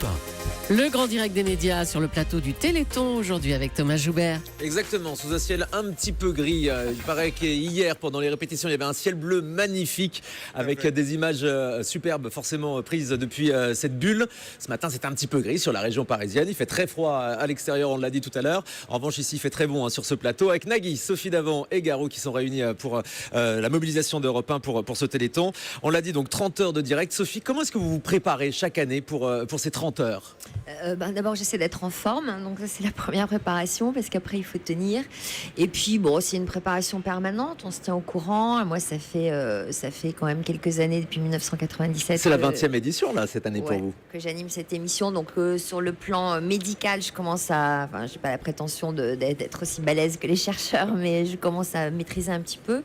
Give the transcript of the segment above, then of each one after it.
Europe 1. Le grand direct des médias sur le plateau du Téléthon aujourd'hui avec Thomas Joubert. Exactement, sous un ciel un petit peu gris. Il paraît qu'hier, pendant les répétitions, il y avait un ciel bleu magnifique avec des images superbes, forcément prises depuis cette bulle. Ce matin, c'était un petit peu gris sur la région parisienne. Il fait très froid à l'extérieur, on l'a dit tout à l'heure. En revanche, ici, il fait très bon sur ce plateau avec Nagui, Sophie Davant et Garou qui sont réunis pour la mobilisation d'Europe 1 pour ce Téléthon. On l'a dit, donc 30 heures de direct. Sophie, comment est-ce que vous vous préparez chaque année pour ces 30 heures ? D'abord, j'essaie d'être en forme, donc ça c'est la première préparation parce qu'après il faut tenir. Et puis bon, c'est une préparation permanente, on se tient au courant. Et moi, ça fait quand même quelques années depuis 1997. C'est la 20e édition là cette année pour vous. Que j'anime cette émission. Donc sur le plan médical, je commence à, j'ai pas la prétention d'être aussi balèze que les chercheurs, mais je commence à maîtriser un petit peu.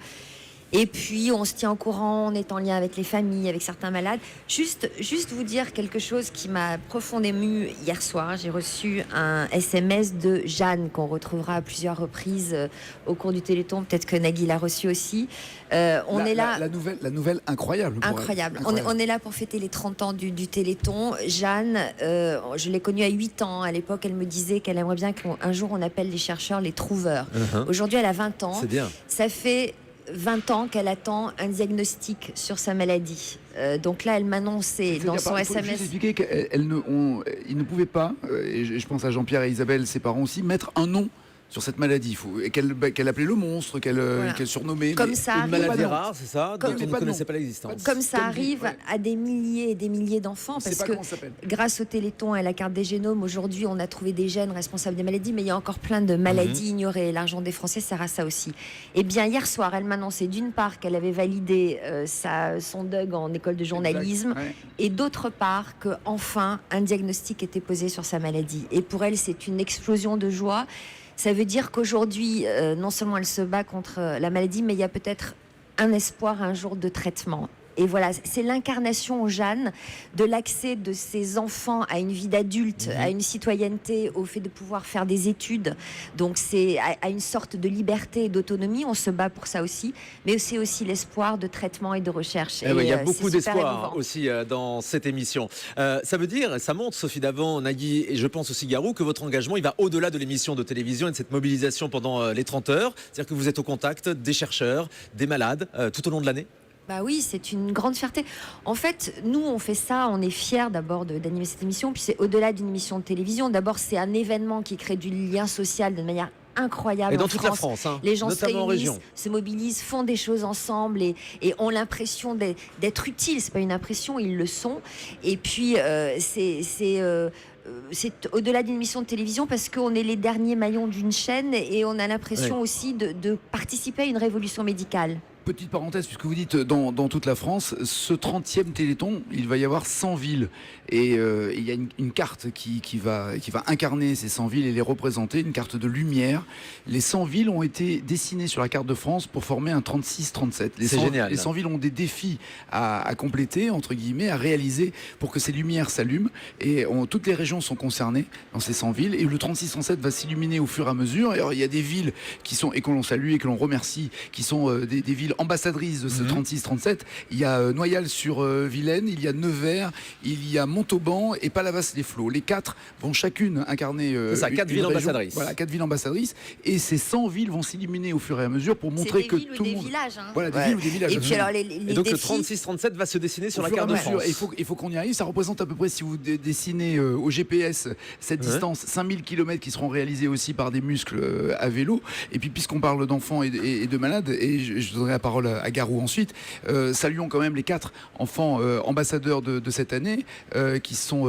Et puis, on se tient au courant, on est en lien avec les familles, avec certains malades. Juste vous dire quelque chose qui m'a profondément émue hier soir. J'ai reçu un SMS de Jeanne, qu'on retrouvera à plusieurs reprises au cours du Téléthon. Peut-être que Nagui l'a reçu aussi. La nouvelle incroyable. Incroyable. On est là pour fêter les 30 ans du Téléthon. Jeanne, je l'ai connue à 8 ans. À l'époque, elle me disait qu'elle aimerait bien qu'un jour on appelle les chercheurs les trouveurs. Aujourd'hui, elle a 20 ans. C'est bien. Ça fait 20 ans qu'elle attend un diagnostic sur sa maladie. Donc là, elle m'a annoncé dans son SMS. Il faut juste expliquer qu'ils ne pouvaient pas, et je pense à Jean-Pierre et Isabelle, ses parents aussi, mettre un nom sur cette maladie, qu'elle appelait le monstre, qu'elle surnommait. Comme ça une maladie rare, c'est ça, dont on ne connaissait pas l'existence. Comme ça arrive à des milliers et des milliers d'enfants, parce que grâce au Téléthon et à la carte des génomes, aujourd'hui, on a trouvé des gènes responsables des maladies, mais il y a encore plein de maladies ignorées. L'argent des Français sert à ça aussi. Et bien, hier soir, elle m'a annoncé d'une part qu'elle avait validé son DUG en école de journalisme, et d'autre part qu'enfin, un diagnostic était posé sur sa maladie. Et pour elle, c'est une explosion de joie. Ça veut dire qu'aujourd'hui, non seulement elle se bat contre la maladie, mais il y a peut-être un espoir un jour de traitement. Et voilà, c'est l'incarnation, Jeanne, de l'accès de ces enfants à une vie d'adulte, à une citoyenneté, au fait de pouvoir faire des études. Donc c'est à une sorte de liberté et d'autonomie. On se bat pour ça aussi, mais c'est aussi l'espoir de traitement et de recherche. Il y a beaucoup d'espoir aussi dans cette émission. Ça veut dire, ça montre, Sophie Davant, Nagui et je pense aussi Garou, que votre engagement il va au-delà de l'émission de télévision et de cette mobilisation pendant les 30 heures. C'est-à-dire que vous êtes au contact des chercheurs, des malades, tout au long de l'année. Bah oui, c'est une grande fierté. En fait, nous, on fait ça, on est fiers d'abord d'animer cette émission, puis c'est au-delà d'une émission de télévision. D'abord, c'est un événement qui crée du lien social de manière incroyable. Et dans toute la France, les gens se notamment en réunissent, région, se mobilisent, font des choses ensemble et ont l'impression d'être utiles. C'est pas une impression, ils le sont. Et puis, c'est au-delà d'une émission de télévision parce qu'on est les derniers maillons d'une chaîne et on a l'impression aussi de participer à une révolution médicale. Petite parenthèse, puisque vous dites dans toute la France, ce 30e Téléthon, il va y avoir 100 villes. Et il y a une carte qui va incarner ces 100 villes et les représenter, une carte de lumière. Les 100 villes ont été dessinées sur la carte de France pour former un 36-37. C'est génial. Les 100 villes ont des défis à compléter, entre guillemets, à réaliser pour que ces lumières s'allument. Et toutes les régions sont concernées dans ces 100 villes. Et le 36-37 va s'illuminer au fur et à mesure. Et alors, il y a des villes qui sont, et que l'on salue et que l'on remercie, qui sont des villes ambassadrices de ce 36-37. Il y a Noyal-sur-Vilaine, il y a Nevers, il y a Montauban et Palavas-les-Flots. Les 4 vont chacune incarner quatre villes ambassadrices. Voilà, 4 villes ambassadrices. Et ces 100 villes vont s'illuminer au fur et à mesure pour montrer que tout le monde... Villages, Voilà, des villes ou des villages. Et puis alors, et donc défis... le 36-37 va se dessiner sur la carte de France. Il faut qu'on y arrive. Ça représente à peu près, si vous dessinez au GPS cette distance, 5000 km qui seront réalisés aussi par des muscles à vélo. Et puis, puisqu'on parle d'enfants et de malades, et je donnerai la parole à Garou ensuite, saluons quand même les 4 enfants ambassadeurs de cette année qui sont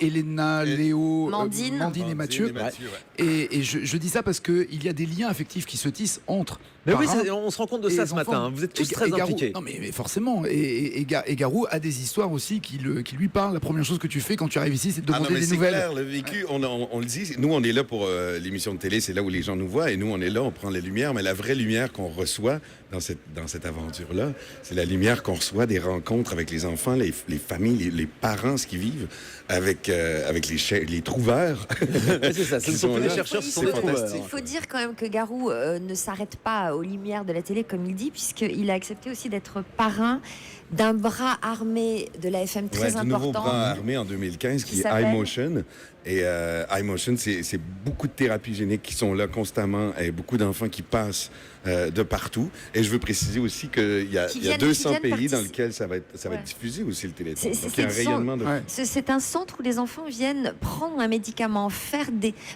Elena, Léo, Mandine et Mathieu. Et je dis ça parce qu'il y a des liens affectifs qui se tissent entre... Mais oui, on se rend compte de ça ce matin. Vous êtes tous très impliqués. Non, mais forcément. Et Garou a des histoires aussi qui lui parlent. La première chose que tu fais quand tu arrives ici, c'est de demander des nouvelles. C'est clair, le vécu, on le dit. Nous, on est là pour l'émission de télé, c'est là où les gens nous voient. Et nous, on est là, on prend les lumières. Mais la vraie lumière qu'on reçoit dans cette aventure-là, c'est la lumière qu'on reçoit des rencontres avec les enfants, les familles, les parents, ce qu'ils vivent avec les trouveurs. C'est ça, ce ne sont plus des chercheurs, ce sont des trouveurs. Il faut dire quand même que Garou ne s'arrête pas aux lumières de la télé, comme il dit, puisqu'il a accepté aussi d'être parrain d'un bras armé de l'AFM très du important. nouveau bras armé en 2015 qui est s'appelle iMotion. Et iMotion, c'est beaucoup de thérapies géniques qui sont là constamment et beaucoup d'enfants qui passent de partout. Et je veux préciser aussi qu'il y a 200 pays dans lesquels ça va être diffusé aussi, le Téléthon. Donc, il y a un rayonnement de... C'est un centre où les enfants viennent prendre un médicament,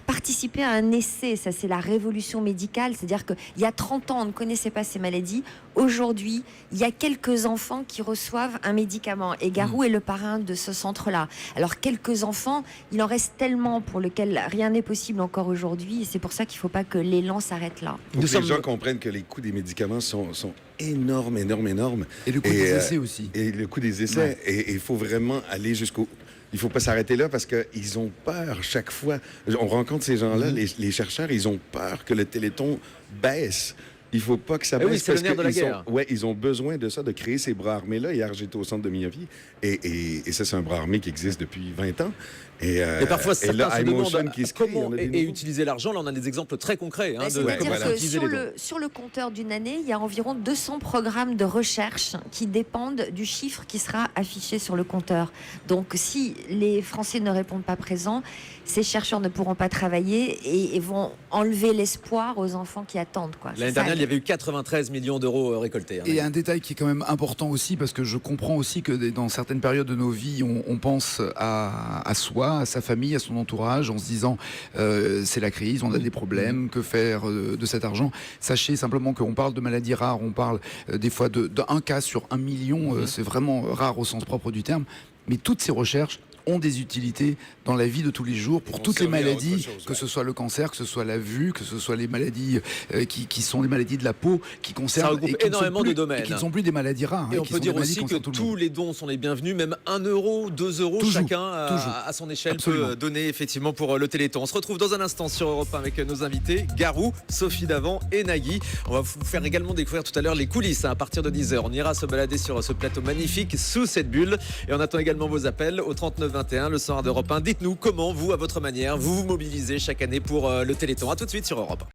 participer à un essai. Ça, c'est la révolution médicale. C'est-à-dire qu'il y a 30 ans, on ne connaissait pas ces maladies. Aujourd'hui, il y a quelques enfants qui reçoivent un médicament. Et Garou est le parrain de ce centre-là. Alors, quelques enfants, il en reste tellement pour lequel rien n'est possible encore aujourd'hui. Et c'est pour ça qu'il ne faut pas que l'élan s'arrête là. Les gens comprennent que les coûts des médicaments sont énormes. Et le coût des essais aussi. Et le coût des essais. Ouais. Et il faut vraiment aller jusqu'au... Il ne faut pas s'arrêter là parce qu'ils ont peur chaque fois. On rencontre ces gens-là, les chercheurs, ils ont peur que le Téléthon baisse. Il ne faut pas que ça baisse. Oui, c'est le nerf de la guerre. Ils ont besoin de ça, de créer ces bras armés-là. Hier, j'étais au centre de Miami. Et ça, c'est un bras armé qui existe depuis 20 ans. Et parfois, certains se demandent comment utiliser l'argent. Là, on a des exemples très concrets. C'est-à-dire que sur le compteur d'une année, il y a environ 200 programmes de recherche qui dépendent du chiffre qui sera affiché sur le compteur. Donc, si les Français ne répondent pas présents, ces chercheurs ne pourront pas travailler et vont enlever l'espoir aux enfants qui attendent. L'année dernière, il y avait eu 93 millions d'euros récoltés. Et un détail qui est quand même important aussi, parce que je comprends aussi que dans certaines périodes de nos vies, on pense à soi, à sa famille, à son entourage, en se disant c'est la crise, on a des problèmes, que faire de cet argent. Sachez simplement qu'on parle de maladies rares, on parle des fois d'un cas sur 1 million, c'est vraiment rare au sens propre du terme, mais toutes ces recherches ont des utilités dans la vie de tous les jours pour toutes les maladies, que ce soit le cancer, que ce soit la vue, que ce soit les maladies qui sont les maladies de la peau, qui concernent ça regroupe énormément de domaines. Et qui ne sont plus des maladies rares. Et on peut dire aussi que tous les dons sont les bienvenus, même 1 euro, 2 euros, chacun à son échelle peut donner effectivement pour le Téléthon. On se retrouve dans un instant sur Europe 1 avec nos invités, Garou, Sophie Davant et Nagui. On va vous faire également découvrir tout à l'heure les coulisses à partir de 10h. On ira se balader sur ce plateau magnifique sous cette bulle et on attend également vos appels au 3921, le soir d'Europe 1. Dites-nous comment vous, à votre manière, vous vous mobilisez chaque année pour le Téléthon. À tout de suite sur Europe 1.